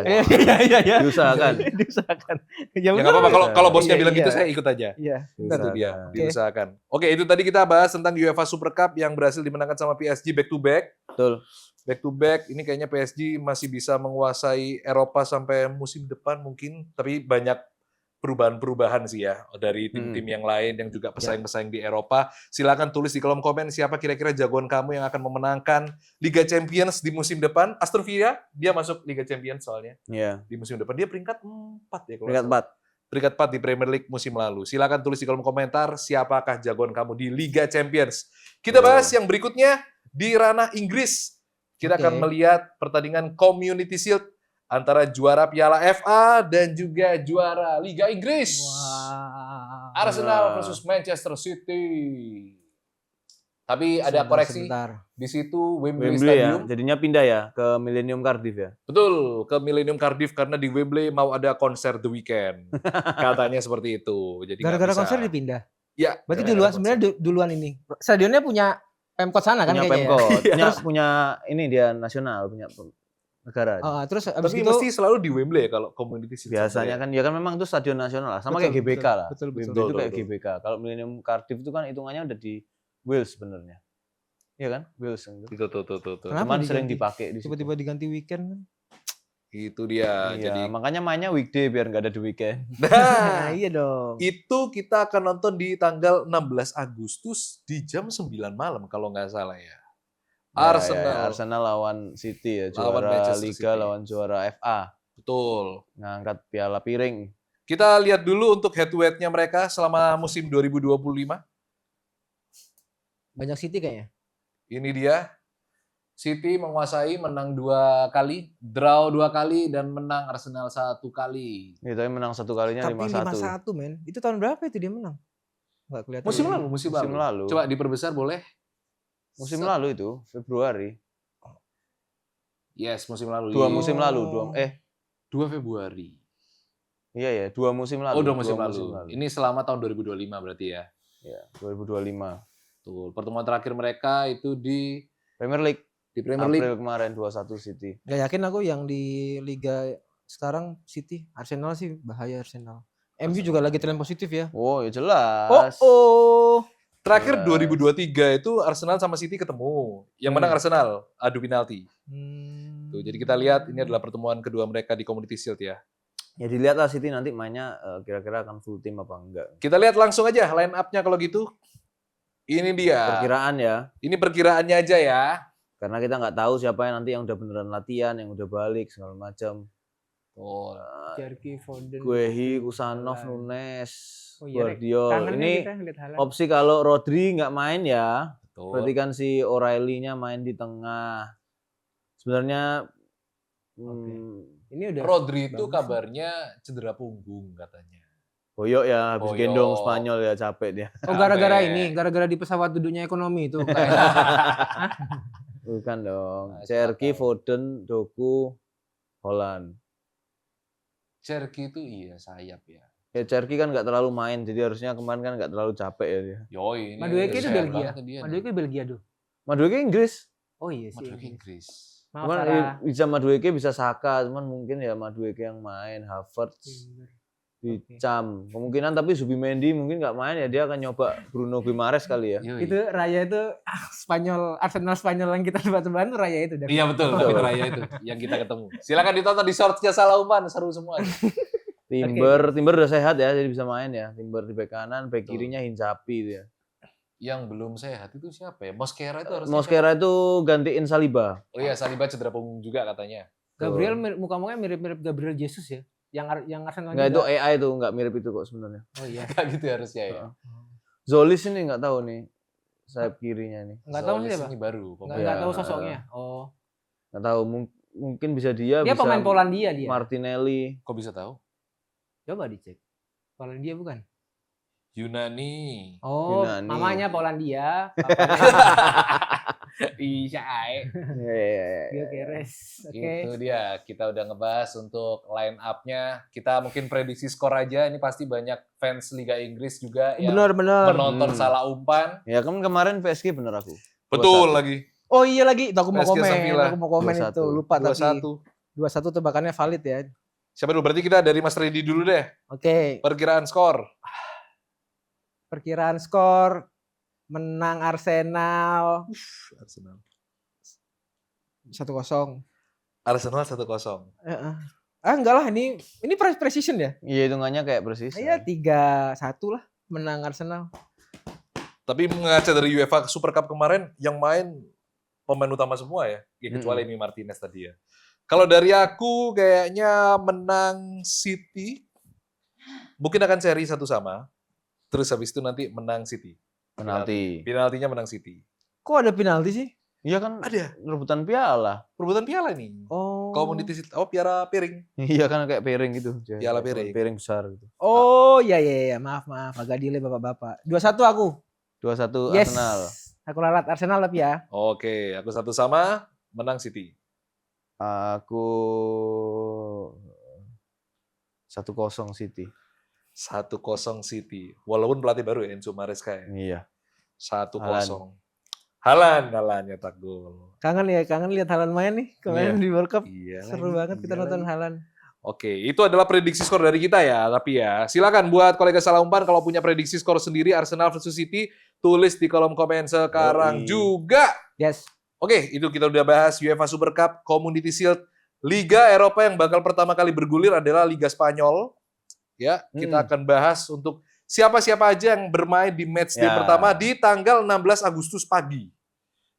Iya. Diusahakan. Diusahakan. Ya nggak apa-apa, kalau bosnya Iya, bilang gitu iya. saya ikut aja. Iya. Itu dia, Oke. diusahakan. Oke, itu tadi kita bahas tentang UEFA Super Cup yang berhasil dimenangkan sama PSG back to back. Betul. Back to back, ini kayaknya PSG masih bisa menguasai Eropa sampai musim depan mungkin, tapi banyak perubahan-perubahan sih ya dari tim-tim yang lain yang juga pesaing-pesaing di Eropa. Silakan tulis di kolom komen siapa kira-kira jagoan kamu yang akan memenangkan Liga Champions di musim depan. Aston Villa, dia masuk Liga Champions soalnya Iya. di musim depan. Dia peringkat 4 ya kalau Peringkat nggak salah. 4. Peringkat 4 di Premier League musim lalu. Silakan tulis di kolom komentar siapakah jagoan kamu di Liga Champions. Kita bahas yang berikutnya di ranah Inggris. Kita akan melihat pertandingan Community Shield antara juara Piala FA dan juga juara Liga Inggris. Wah. Arsenal versus Manchester City. Tapi ada koreksi Sebentar. di situ Wembley, Wembley ya. Stadium. Jadinya pindah ya ke Millennium Cardiff ya. Betul, ke Millennium Cardiff karena di Wembley mau ada konser The Weeknd. Katanya seperti itu. Jadi nggak Gara-gara bisa. konser dipindah. Ya, Berarti gara-gara duluan konser. sebenarnya duluan ini. Stadionnya punya Pemkot sana kan Punya kayaknya. Pemkot. Ya? punya ini dia nasional, punya negara. Terus abis Tapi itu mesti selalu di Wembley ya kalau Community Shield. Biasanya kan ya kan memang itu stadion nasional lah. Sama kayak Betul, GBK betul, lah. betul, betul. Wembley itu Betul, kayak betul. GBK. Kalau Millennium Cardiff itu kan hitungannya udah di Wales sebenarnya. Iya kan? Wales yang itu. Itu. Kenapa Cuman diganti? sering dipakai di situ. tiba-tiba diganti weekend kan. Itu dia. Iya, Jadi makanya mainnya weekday biar nggak ada di weekend. nah, Iya dong. itu kita akan nonton di tanggal 16 Agustus di jam 9 malam kalau nggak salah ya. Arsenal. Ya, Arsenal lawan City ya, Lawan juara Manchester Liga City. lawan juara FA, Betul. ngangkat piala piring. Kita lihat dulu untuk head to head-nya mereka selama musim 2025. Banyak City kayaknya. Ini dia. City menguasai, menang 2 kali, draw 2 kali, dan menang Arsenal 1 kali. Ya, tapi menang satu kalinya Tapi 5-1. 5-1 men. Itu tahun berapa itu dia menang? Enggak kelihatan. Musim ya. lalu. Musim lalu. Coba diperbesar boleh? Musim lalu itu, Februari. Yes, musim lalu. 2 musim lalu, 2 Februari. Iya ya, 2 musim lalu. Oh, 2 musim Dua lalu. Ini selama tahun 2025 berarti ya. Ya, 2025. Tuh, pertemuan terakhir mereka itu di Premier League. Premier League. April kemarin 2-1 City. Gak yakin aku yang di Liga sekarang City. Arsenal sih bahaya Arsenal. MU juga lagi tren positif ya. Oh, ya jelas. Terakhir Jelas. 2023 itu Arsenal sama City ketemu. Yang menang Arsenal, adu penalti. Tuh, jadi kita lihat ini adalah pertemuan kedua mereka di Community Shield ya. Ya dilihatlah City nanti mainnya kira-kira akan full tim apa enggak. Kita lihat langsung aja line up-nya kalau gitu. Ini dia. Perkiraan ya. Ini perkiraannya aja ya. Karena kita nggak tahu siapa yang nanti yang udah beneran latihan, yang udah balik segala macam. Oh, Cherky, Foden. Guehi, Kusanov, Nunes, Oh iya, Rek. Guardiol. Kangen Ini kita ngeliat Haaland. opsi kalau Rodri nggak main ya. betul. Berarti kan si O'Reilly-nya main di tengah. Sebenarnya Ini udah Rodri itu bagus. kabarnya cedera punggung katanya. Boyok ya habis Boyok. gendong Spanyol ya capek dia. Oh gara-gara Capek. ini, gara-gara di pesawat duduknya ekonomi itu. Bukan dong. Nah, Cherky, silakan. Foden, Doku, Holland. Cherky itu iya sayap ya. Ya Cherky kan nggak terlalu main, jadi harusnya kemarin kan nggak terlalu capek ya dia. Yoi, ini Madueke itu sayap Belgia. banget dia nih. Madueke Belgia tuh. Madueke Inggris. Oh iya sih. Madueke Inggris. Maaf Cuman Farah. bisa Madueke bisa Saka, cuman mungkin ya Madueke yang main, Havertz, Dicam. Kemungkinan tapi Zubimendi mungkin nggak main ya, dia akan nyoba Bruno Guimaraes kali ya. Yoi. Itu Raya itu Spanyol, Arsenal Spanyol yang kita tebak-tebakan tuh Raya itu. Iya betul, David Raya itu yang kita ketemu. Silakan ditonton di shorts-nya Salauman, seru semua. Timber udah sehat ya, jadi bisa main ya. Timber di bek kanan, bek Betul. kirinya Hincapi dia. Yang belum sehat itu siapa ya? Mosquera itu harusnya. Mosquera itu gantiin Saliba. Oh iya, Saliba cedera punggung juga katanya. Gabriel muka-mukanya mirip-mirip Gabriel Jesus ya. Yang Arsenal Enggak, itu juga. AI tuh, enggak mirip itu kok sebenarnya. Oh iya. Kayak gitu harusnya ya. Zolis ini enggak tahu nih. Sayap kirinya nih. Enggak tahu Zolis siapa. ini baru. Enggak Ya. tahu sosoknya. Oh. Enggak tahu, mungkin bisa dia Dia bisa pemain Polandia dia. Martinelli. Kok bisa tahu? Coba dicek. Polandia bukan? Yunani. Oh, Yunani. mamanya Polandia. Bisa ae. Iya. Dia keres. Oke. Itu dia, kita udah ngebahas untuk line up-nya. Kita mungkin prediksi skor aja. Ini pasti banyak fans Liga Inggris juga yang Benar-benar. menonton salah umpan. Ya kan kemarin PSG bener aku. Betul 2-1. lagi. Oh iya lagi, itu aku mau PSG komen. Aston Villa. Aku mau komen 2-1. itu. Lupa tadi. 2-1. 2-1 tebakannya valid ya. Siapa dulu? Berarti kita dari Mas Redi dulu deh. Oke. Perkiraan skor. Perkiraan skor menang Arsenal Arsenal. 1-0. Arsenal 1-0. Enggak lah, ini precision ya. Iya, hitungannya kayak persis. Iya 3-1 lah menang Arsenal. Tapi mengaca dari UEFA Super Cup kemarin, yang main pemain utama semua ya. Kecuali Emi Martinez tadi ya. Kalau dari aku kayaknya menang City. Mungkin akan seri 1-1. Terus habis itu nanti menang City. Penalti. Penaltinya menang City. Kok ada penalti sih? Iya kan Ada. rebutan piala. Perebutan piala nih. Oh. Community Shield. Oh, piala piring. Iya kan kayak piring gitu. Piala piring. Piring besar gitu. Oh, iya. Maaf. Agak delay Bapak-bapak. 2-1 aku. 2-1 Yes. Arsenal. Aku lalat Arsenal tapi ya. Oke, aku 1-1 menang City. Aku 1-0 City. 1-0 City. Walaupun pelatih baru ya, Enzo Maresca ya. Iya. 1-0. Halan nyetak gol. Kangen lihat Haaland main nih kemarin di World Cup. Iya. Seru banget kita nonton Haaland. Oke, itu adalah prediksi skor dari kita ya. Tapi ya, silakan buat kolega salah umpan kalau punya prediksi skor sendiri Arsenal versus City, tulis di kolom komen sekarang Yoi. juga. Yes. Oke, itu kita udah bahas UEFA Super Cup, Community Shield, Liga Eropa yang bakal pertama kali bergulir adalah Liga Spanyol. Ya, kita akan bahas untuk siapa-siapa aja yang bermain di match day Ya. pertama di tanggal 16 Agustus pagi.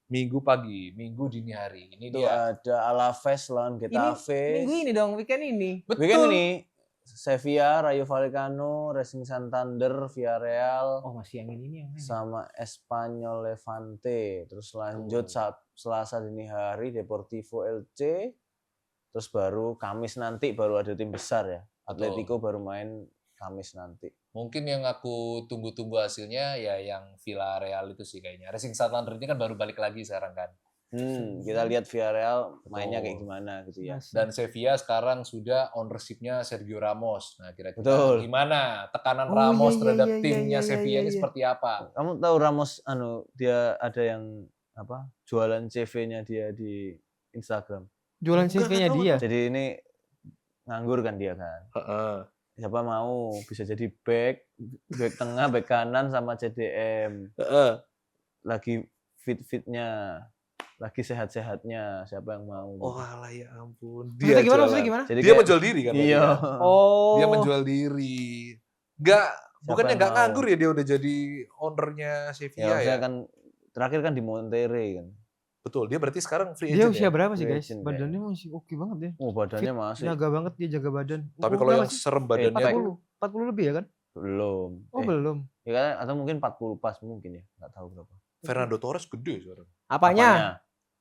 Minggu pagi, Minggu dini hari. Ini Itu dia. ada Alaves lawan Getafe. Minggu ini dong, weekend ini. Weekend ini Sevilla, Rayo Vallecano, Racing Santander, Villarreal, Oh, masih yang ini yang main. sama Espanyol Levante. Terus lanjut Selasa dini hari Deportivo LC. Terus baru Kamis nanti baru ada tim besar ya. Atletico baru main Kamis nanti. Mungkin yang aku tunggu-tunggu hasilnya ya yang Villarreal itu sih kayaknya. Racing Santander ini kan baru balik lagi sekarang kan. Kita lihat Villarreal mainnya Betul. kayak gimana gitu ya. Dan Sevilla sekarang sudah ownership-nya Sergio Ramos. Nah, kira-kira Betul. gimana tekanan Oh, Ramos iya, terhadap iya, timnya iya, Sevilla ini iya. seperti apa? Kamu tahu Ramos dia ada yang apa? Jualan CV-nya dia di Instagram. Jualan CV-nya dia. Jadi ini nganggur kan dia kan. Siapa mau bisa jadi back tengah, back kanan sama CDM. Lagi fit-fitnya, lagi sehat-sehatnya, siapa yang mau? Oh alah ya ampun. Maksudnya gimana? jualan. Maksudnya gimana? Jadi Dia kayak- menjual diri kan? Iya. berarti ya? Oh. Dia menjual diri. Bukannya yang nggak mau? nganggur ya, dia udah jadi ownernya Ya, Sevilla maksudnya ya. kan terakhir kan di Monterrey kan. Betul, dia berarti sekarang free Dia agent usia ya. berapa sih, guys? Legend, Badannya masih oke banget ya. Oh, badannya Fit, masih Jaga banget dia, jaga badan. Tapi Umur kalau berapa yang sih? serem badannya tuh 40 lebih ya kan? belum. Oh, belum. Ya kan, atau mungkin 40 pas mungkin ya, nggak tahu berapa. Fernando Torres gede sekarang. Apanya?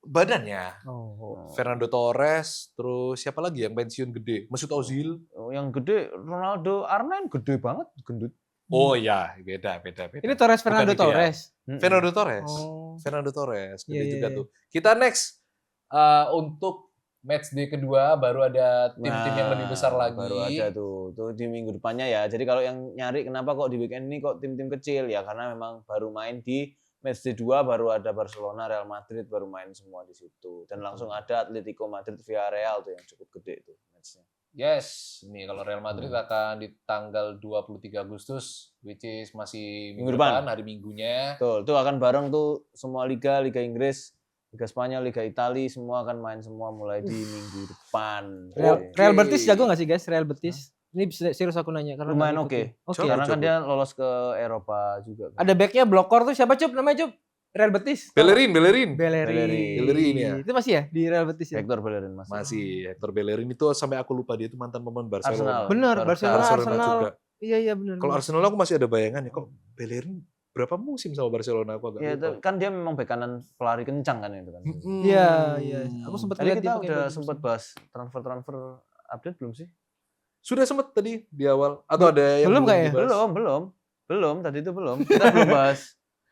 Badannya. Oh. Fernando Torres, terus siapa lagi yang pensiun gede? Mesut Ozil. Oh, yang gede Ronaldo Arnen gede banget, gendut. Oh iya, beda. Ini Torres Fernando Bukan itu ya. Torres. Fernando Torres. Oh. Fernando Torres, gede Iya, juga iya. tuh. Kita next untuk match day kedua baru ada tim-tim yang lebih besar lagi. Baru ada tuh di minggu depannya ya. Jadi kalau yang nyari kenapa kok di weekend ini kok tim-tim kecil ya karena memang baru main di match day 2 baru ada Barcelona, Real Madrid baru main semua di situ. Dan langsung ada Atletico Madrid, Villarreal tuh yang cukup gede tuh matchnya. Yes, nih kalau Real Madrid akan di tanggal 23 Agustus, which is masih minggu Minggu depan. depan, hari Minggunya. Betul, tuh akan bareng tuh semua Liga Inggris, Liga Spanyol, Liga Italia semua akan main semua mulai di minggu depan. Real Betis jago nggak sih, guys? Real Betis. Ini serius aku nanya karena Lumayan nggak oke. ngikutin. Oke. Karena kan coba. dia lolos ke Eropa juga. Kan. Ada backnya blokor tuh siapa, Cup? Namanya, Cup? Real Betis. Bellerin. Bellerin ya. Itu masih ya di Real Betis ya? Hector Bellerin Masih Hector Bellerin itu sampai aku lupa dia itu mantan pemain Barcelona. Arsenal. Bener, Barca. Barcelona, Barcelona Arsenal. juga. Iya benar. Kalau Arsenal aku masih ada bayangannya kok Bellerin berapa musim sama Barcelona aku agak Ya, lupa. kan dia memang bek kanan pelari kencang kan itu kan. Iya. Aku sempat Tadi lihat kita dia pakai udah baju sempat bersih. bahas transfer update belum sih? Sudah sempat tadi di awal atau ada yang belum kayaknya? dibahas? Belum. Tadi itu belum. Kita belum bahas.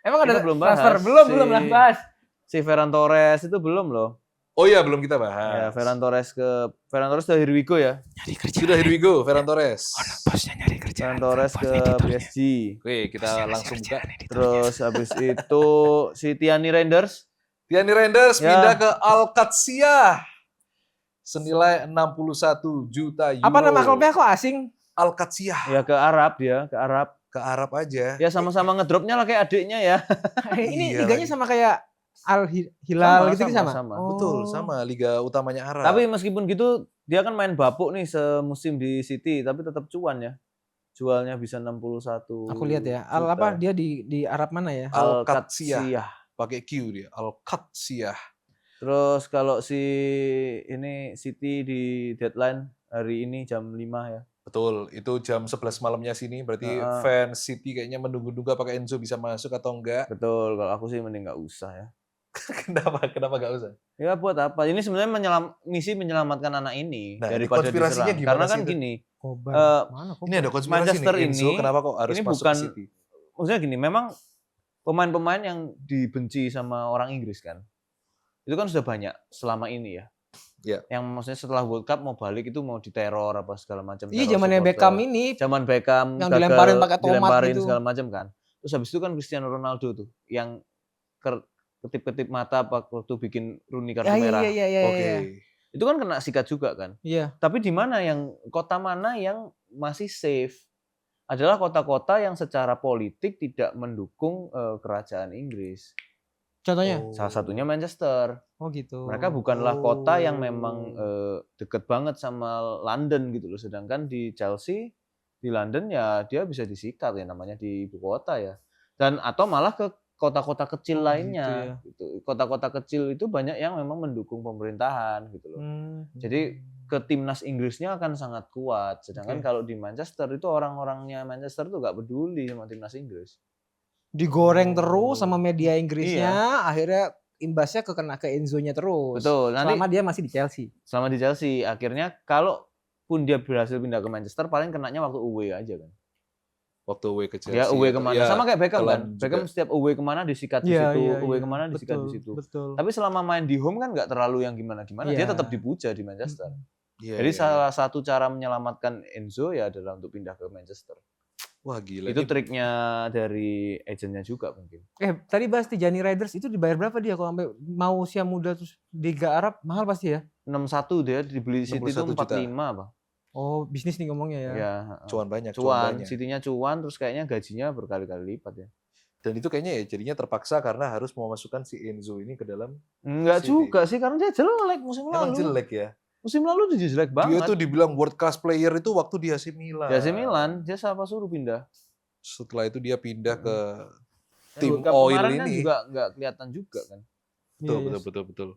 Emang ada Kita belum transfer? bahas. Belum lah bahas. Si Ferran Torres itu belum loh. Oh iya, belum kita Ya, bahas. Ferran Torres udah here we go ya. Sudah here we go, Ferran Torres. Bosnya nyari kerja. Ferran Torres ke PSG. Oke, kita langsung buka. Terus habis itu si Tierney Reinders Tierney Reinders Ya. pindah ke Al-Qadsiah. Senilai 61 juta euro. Apa nama klubnya kok asing? Al-Qadsiah. ya ke Arab dia, ke Arab. Ke Arab aja. Ya sama-sama ngedropnya lah kayak adiknya ya. Ini Iya liganya lagi. sama kayak Al Hilal gitu sama. sama. Oh. Betul, sama liga utamanya Arab. Tapi meskipun gitu dia kan main bapuk nih semusim di City tapi tetap cuan ya. Jualnya bisa 61. Aku lihat ya. Al juta. apa dia di Arab mana ya? Al-Qadsiah. Pakai Q dia. Al-Qadsiah. Terus kalau si ini City di deadline hari ini jam 5 ya. Betul, itu jam 11 malamnya sini. Berarti fans City kayaknya menunggu-nunggu apakah Enzo bisa masuk atau enggak. Betul, kalau aku sih mending nggak usah ya. Kenapa gak usah? Ya buat apa? Ini sebenarnya misi menyelamatkan anak ini Nah, ini daripada konspirasinya diserang. gimana Karena kan sih itu? gini, Koban. Mana Koban? Ini ada konspirasi Manchester nih, Enzo ini- kenapa kok harus ini masuk bukan- ke City? maksudnya gini, memang pemain-pemain yang dibenci sama orang Inggris kan, itu kan sudah banyak selama ini ya. Iya. Yang maksudnya setelah World Cup mau balik itu mau diteror apa segala macam. Iya teror zamannya supporter. Beckham ini. Zaman Beckham Yang gagal, dilemparin pakai tomat dilemparin gitu. segala macam kan. Terus habis itu kan Cristiano Ronaldo tuh yang ketip-ketip mata waktu bikin Rooney kartu Ya, merah. iya. Oke. Itu kan kena sikat juga kan. Iya. Tapi di mana kota mana yang masih safe adalah kota-kota yang secara politik tidak mendukung kerajaan Inggris. Contohnya? Oh. Salah satunya Manchester. Oh gitu. Mereka bukanlah kota yang memang deket banget sama London gitu loh. Sedangkan di Chelsea, di London ya dia bisa disikat ya namanya di ibu kota ya. Dan atau malah ke kota-kota kecil lainnya. Gitu. Kota-kota kecil itu banyak yang memang mendukung pemerintahan gitu loh. Jadi ke timnas Inggrisnya akan sangat kuat. Sedangkan kalau di Manchester itu orang-orangnya Manchester tuh gak peduli sama timnas Inggris. digoreng terus sama media Inggrisnya, akhirnya imbasnya kena ke Enzo-nya terus. Betul. Nanti Selama dia masih di Chelsea. selama di Chelsea akhirnya kalaupun dia berhasil pindah ke Manchester paling kenanya waktu away aja kan. Waktu away ke Chelsea. Ya away atau- kemana? ya, Sama kayak Beckham telan kan. juga. Beckham setiap away kemana disikat di situ, away kemana disikat di situ. Betul. Tapi selama main di home kan nggak terlalu yang gimana-gimana. Dia Iya. tetap dipuja di Manchester. Iya, Jadi iya, salah satu cara menyelamatkan Enzo ya adalah untuk pindah ke Manchester. iya. Wah gila. Itu Ini triknya dari agennya juga mungkin. Tadi bahas Tijani Riders itu dibayar berapa dia kalau sampai mau usia muda terus Liga Arab mahal pasti ya? 61 dia dibeli City itu 61 juta. 45 apa? Oh, bisnis nih ngomongnya ya. Ya. cuan banyak, cuan Cuan, banyak. City-nya cuan terus kayaknya gajinya berkali-kali lipat ya. Dan itu kayaknya ya jadinya terpaksa karena harus memasukkan si Enzo ini ke dalam. Enggak City. juga sih karena dia jelek musim Emang lalu. jelek ya. Musim lalu dia jelek banget. Dia tuh dibilang world class player itu waktu di AC Milan. Di AC Milan, dia siapa suruh pindah? Setelah itu dia pindah ke Tim tim World Cup oil kemarin kan ini. juga nggak kelihatan juga kan. Betul, Iya, betul.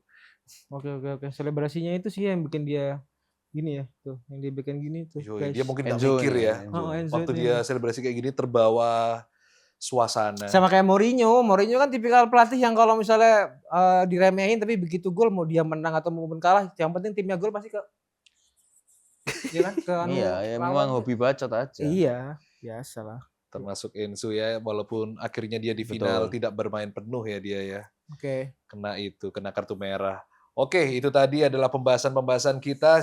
Oke. Selebrasinya itu sih yang bikin dia gini ya, tuh. Yang dia bikin gini tuh. Yoi, guys. dia mungkin nggak Enzo mikir nih, ya. Enzo. Oh, Enzo Waktu itu dia ya. selebrasi kayak gini terbawa suasana. Sama kayak Mourinho kan tipikal pelatih yang kalau misalnya diremehin tapi begitu gol mau dia menang atau maupun kalah, yang penting timnya gol pasti ke iya kan? Ke anu Iya, ya lawan. memang hobi bacot aja. Iya, biasa lah. Termasuk Enzo ya, walaupun akhirnya dia di final tidak bermain penuh ya dia ya. Oke. Kena kartu merah. Oke, itu tadi adalah pembahasan-pembahasan kita.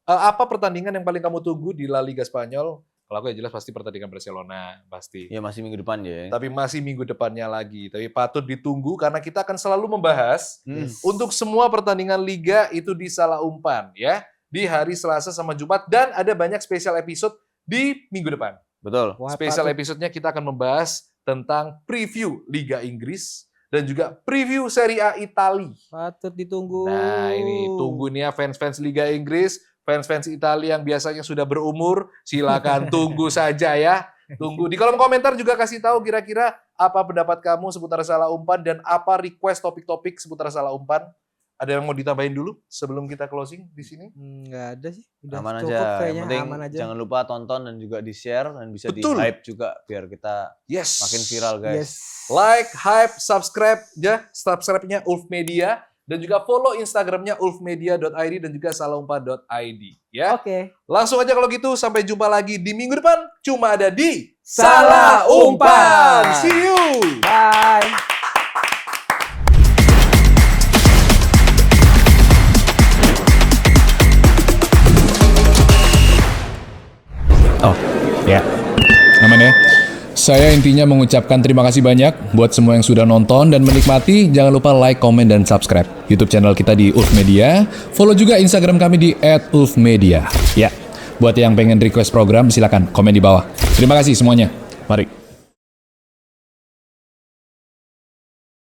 Apa pertandingan yang paling kamu tunggu di La Liga Spanyol? Kalau aku ya jelas pasti pertandingan Barcelona, pasti. Ya masih minggu depan ya. Tapi masih minggu depannya lagi. Tapi patut ditunggu karena kita akan selalu membahas untuk semua pertandingan Liga itu di Salah Umpan ya. Di hari Selasa sama Jumat. Dan ada banyak spesial episode di minggu depan. Betul. Wah, Spesial patut. episode-nya kita akan membahas tentang preview Liga Inggris dan juga preview Serie A Italia. Patut ditunggu. Nah, ini tunggu nih ya fans-fans Liga Inggris, fans-fans Italia yang biasanya sudah berumur, silakan tunggu saja ya. Tunggu di kolom komentar juga kasih tahu kira-kira Apa pendapat kamu seputar salah umpan dan apa request topik-topik seputar salah umpan? Ada yang mau ditambahin dulu sebelum kita closing di sini? Nggak ada sih. Udah Aman cukup aja. kayaknya. Yang penting Aman aja. jangan lupa tonton dan juga di-share dan bisa Betul. di-hype juga biar kita Yes. makin viral, guys. Yes. Like, hype, subscribe ya, subscribe-nya Ulf Media dan juga follow Instagramnya ulfmedia.id dan juga salahumpan.id ya. Oke. Langsung aja kalau gitu, sampai jumpa lagi di minggu depan cuma ada di Salah Umpan. See you. Bye. Oh, ya. Aman ya. Saya intinya mengucapkan terima kasih banyak buat semua yang sudah nonton dan menikmati. Jangan lupa like, komen, dan subscribe YouTube channel kita di Ulf Media. Follow juga Instagram kami di @ulfmedia. Ya, buat yang pengen request program silakan komen di bawah. Terima kasih semuanya. Mari.